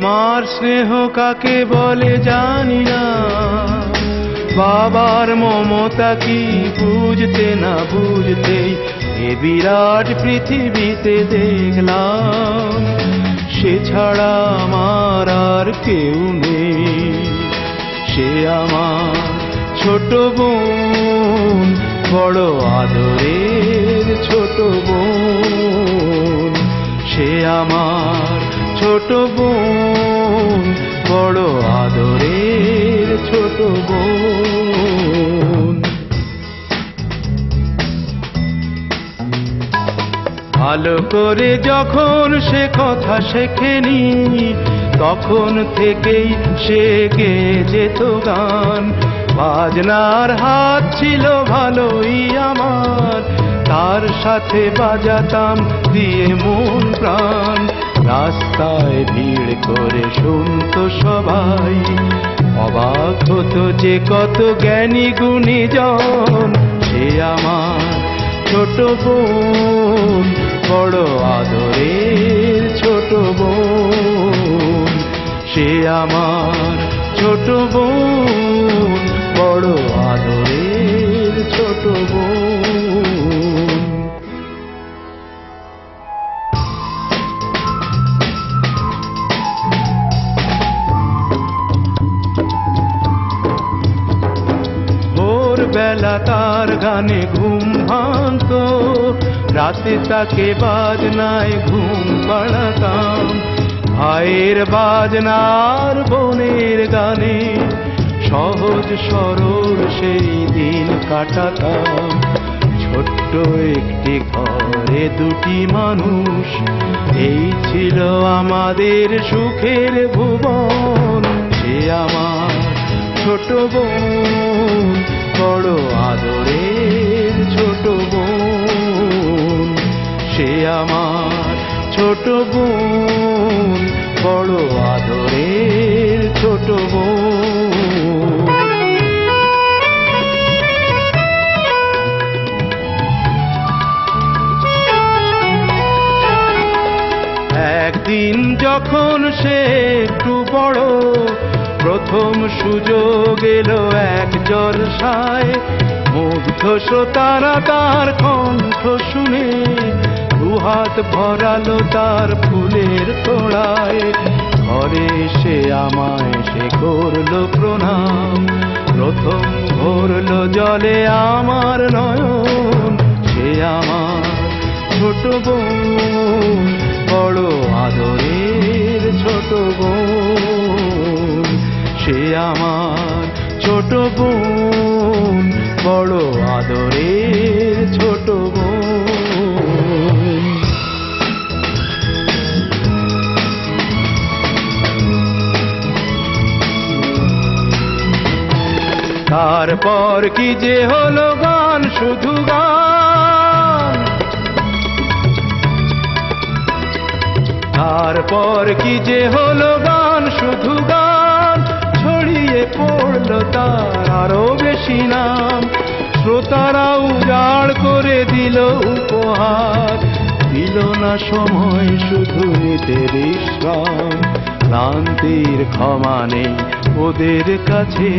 মার স্নেহ কাকে বলে জানি না, বাবার মমতা কি বুঝতে না বুঝতেই এ বিরাট পৃথিবীতে দেখলাম সে ছাড়া আমার আর কেউ নেই। সে আমার ছোট বোন, বড় আদরের ছোট বোন। সে আমার ছোট বোন, বড় আদরের ছোট বোন। ভালো করে যখন সে কথা শেখেনি, তখন থেকেই সে গেয়ে যেত গান। বাজনার হাত ছিল ভালোই আমার, তার সাথে বাজাতাম দিয়ে মন প্রাণ। রাস্তায় ভিড় করে শুনতো সবাই, অবাক হতো যে কত জ্ঞানী গুণী জন। সে আমার ছোট বোন, বড় আদরের ছোট বোন। সে আমার ছোট বোন, বড় আদরের ছোট বোন। ভোরবেলা তার গানে ঘুম ভাঙতো, রাতে তাকে বাজনায় ঘুম পাড়াতাম। ভাইয়ের বাজনার বোনের গানে সহজ সরল সেই দিন কাটাতাম। ছোট্ট একটি ঘরে দুটি মানুষ, এই ছিল আমাদের সুখের ভুবন। সে আমার ছোট বোন, বড় আদরের ছোট বোন। সে আমার ছোট বোন, বড় আদরের ছোট বোন। একদিন যখন সে একটু বড়, প্রথম সুযোগ এলো এক জলসায়। মুগ্ধ শ্রোতারা তার কণ্ঠ শুনে দুহাত ভরালো তার ফুলের তোড়ায়। ঘরে সে আমায় সে করলো প্রণাম, প্রথম ভরলো জলে আমার নয়ন। সে আমার ছোট বোন, বড় আদরের ছোট বোন। সে আমার ছোট বোন, বড় আদরের ছোট বোন। তারপর কি যে হলো গান, শুধু গান। তারপর কি যে হলো গান, শুধু গান। ছড়িয়ে পড়লো তার আরো বেশি নাম। শ্রোতারা উজাড় করে দিল উপহার, দিল না সময় শুধু নিতে বিশ্রাম। ক্লান্তির ক্ষমা নেই ওদের কাছে,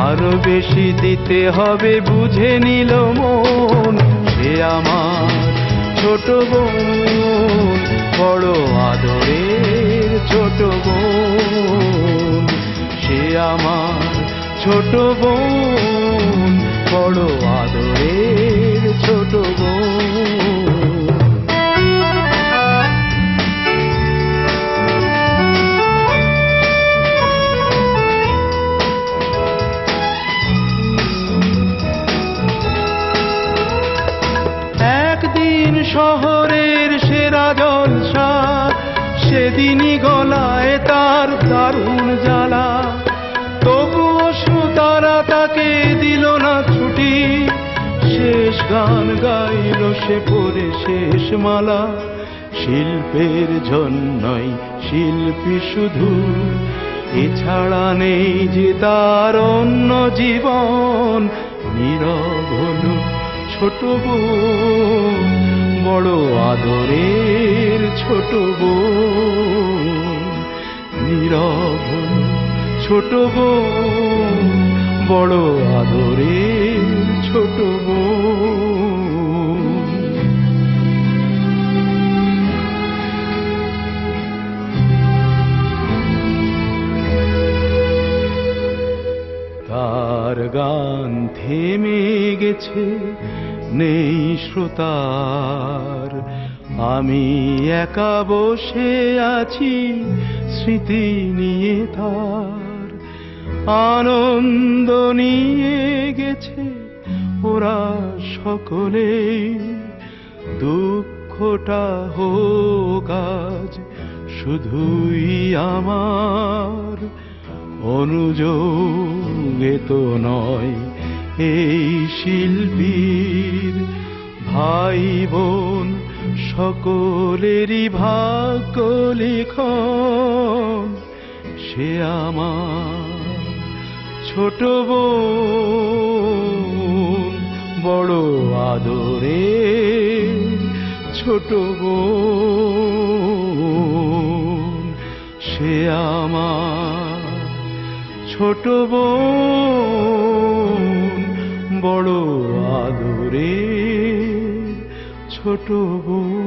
আরো বেশি দিতে হবে বুঝে নিল মন। সে আমার ছোট বোন, বড় আদরের ছোট বোন। সে আমার ছোট বোন, বড় আদরের ছোট বোন। একদিন শহরের সেরা জলসা, সেদিনই গলায় তার দারুণ জ্বালা। তবুও শ্রোতারা তাকে দিল না ছুটি, শেষ গান গাইল সে পরে শেষ মালা। শিল্পের জন্যই শিল্পী শুধু, এছাড়া নেই যে তার অন্য জীবন। নীরব হলো ছোট বোন, বড় আদরের ছোট বোন। নীরব ছোট বোন, বড় আদরের ছোট বোন। তার গান থেমে গেছে, নেই শ্রোতার, আমি একা বসে আছি স্মৃতি নিয়ে তার। আনন্দ নিয়ে গেছে ওরা সকলে, দুঃখটা হোক আজ শুধুই আমার। অনুযোগে তো নয় এই শিল্পীর, ভাই বোন সকলেরই ভাগ্য লিখন। সে আমার ছোট বোন, বড় আদরের ছোট বোন। সে আমার ছোট বোন, বড় আদরের ছোট বোন।